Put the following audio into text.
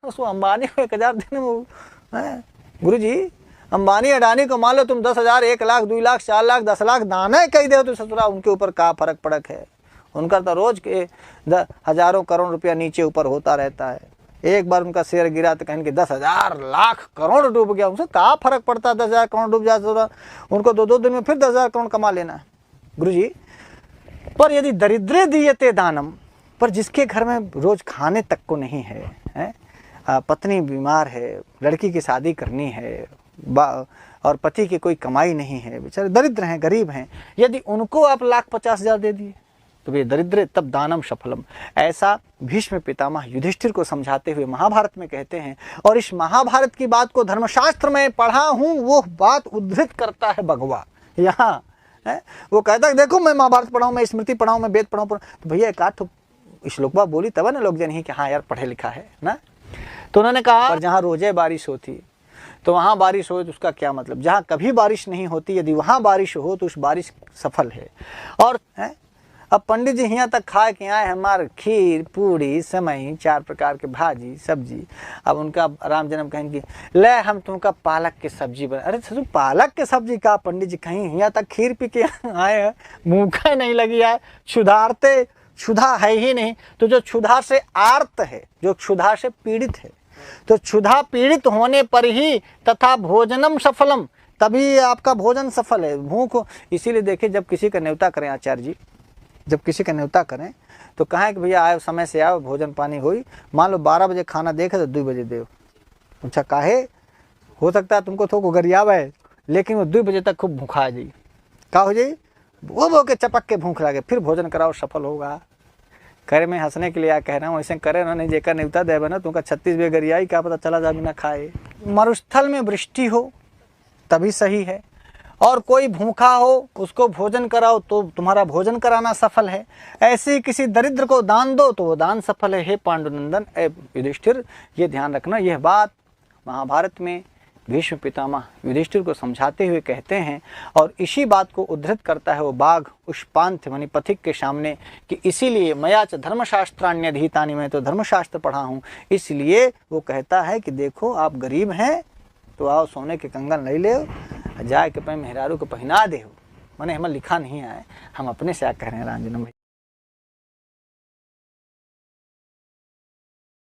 उसको अंबानी को 1000 देने में, गुरु जी अंबानी अडानी को मान लो तुम 10,000, 1 लाख, 2 लाख, 4 लाख, 10 लाख दाना कही दे तो ससुरा उनके ऊपर क्या फर्क पड़क है। उनका तो रोज के हजारों करोड़ रुपया नीचे ऊपर होता रहता है। एक बार उनका शेयर गिरा तो कहेंगे 10,000 लाख करोड़ डूब गया, उनसे क्या फर्क पड़ता है 10,000 करोड़ डूब जाए तो उनको 2 दिन में फिर 10,000 करोड़ कमा लेना है। गुरु जी पर यदि दरिद्रे दीयते दानम, पर जिसके घर में रोज खाने तक को नहीं है, पत्नी बीमार है, लड़की की शादी करनी है और पति की कोई कमाई नहीं है, बेचारे दरिद्र हैं, गरीब हैं, यदि उनको आप 1,50,000 दे दिए तो वे दरिद्र तब दानम सफलम। ऐसा भीष्म पितामह युधिष्ठिर को समझाते हुए महाभारत में कहते हैं। और इस महाभारत की बात को धर्मशास्त्र में पढ़ा हूँ, वो बात उद्धृत करता है भगवा यहाँ है। वो कहता है देखो मैं महाभारत पढ़ाऊँ, मैं स्मृति पढ़ाऊँ, मैं वेद पढ़ाऊँ, तो भैया एक आध तो श्लोकवा बोली तब ना लोग जन ही कि हाँ यार पढ़े लिखा है ना। तो उन्होंने कहा पर जहाँ रोजे बारिश होती तो वहाँ बारिश हो तो उसका क्या मतलब, जहाँ कभी बारिश नहीं होती यदि वहाँ बारिश हो तो उस बारिश सफल है। और अब पंडित जी यहाँ तक खा के आए हमारे खीर पूड़ी सेवई 4 प्रकार के भाजी सब्जी। अब उनका राम जन्म कहेंगे ले हम तुमका पालक के सब्जी बना। अरे ससुर पालक के सब्जी का पंडित जी कहीं यहाँ तक खीर पी के आए हैं, भूखा नहीं लगी है, क्षुधारते क्षुधा है ही नहीं। तो जो क्षुधा से आर्त है, जो क्षुधा से पीड़ित है, तो क्षुधा पीड़ित होने पर ही तथा भोजनम सफलम, तभी आपका भोजन सफल है। भूख इसीलिए देखिए जब किसी का न्योता करें आचार्य जी, जब किसी का न्योता करें तो कहें कि भैया आए समय से आओ, भोजन पानी हुई, मान लो 12 बजे खाना देखे तो 2 बजे दो। अच्छा काहे, हो सकता है तुमको थोड़ा गरियावा है लेकिन वो 2 बजे तक खूब भूखा जाइए, का हो जाइए वो के चपक के भूख लगे, फिर भोजन कराओ सफल होगा। करे मैं हंसने के लिए आ कह रहा हूँ, ऐसे करे ना नहीं जेकर न्योता देवे ना तुमका 36 बजे गरियाई क्या पता चला जा बिना खाए। मरुस्थल में वृष्टि हो तभी सही है, और कोई भूखा हो उसको भोजन कराओ तो तुम्हारा भोजन कराना सफल है। ऐसे किसी दरिद्र को दान दो तो वो दान सफल है। हे पांडुनंदन ए युधिष्ठिर, ये ध्यान रखना, यह बात महाभारत में भीष्म पितामह युधिष्ठिर को समझाते हुए कहते हैं। और इसी बात को उद्धृत करता है वो बाघ उष्पांत मानी पथिक के सामने कि इसीलिए मया च धर्मशास्त्राण्यधीतानि, मैं तो धर्मशास्त्र पढ़ा हूँ, इसलिए वो कहता है कि देखो आप गरीब हैं तो आओ सोने के कंगन ले ले जाए के पे मेहरारू को पहना दे। मैंने हमें लिखा नहीं है, हम अपने से क्या कह रहे हैं रामजन्म भाई।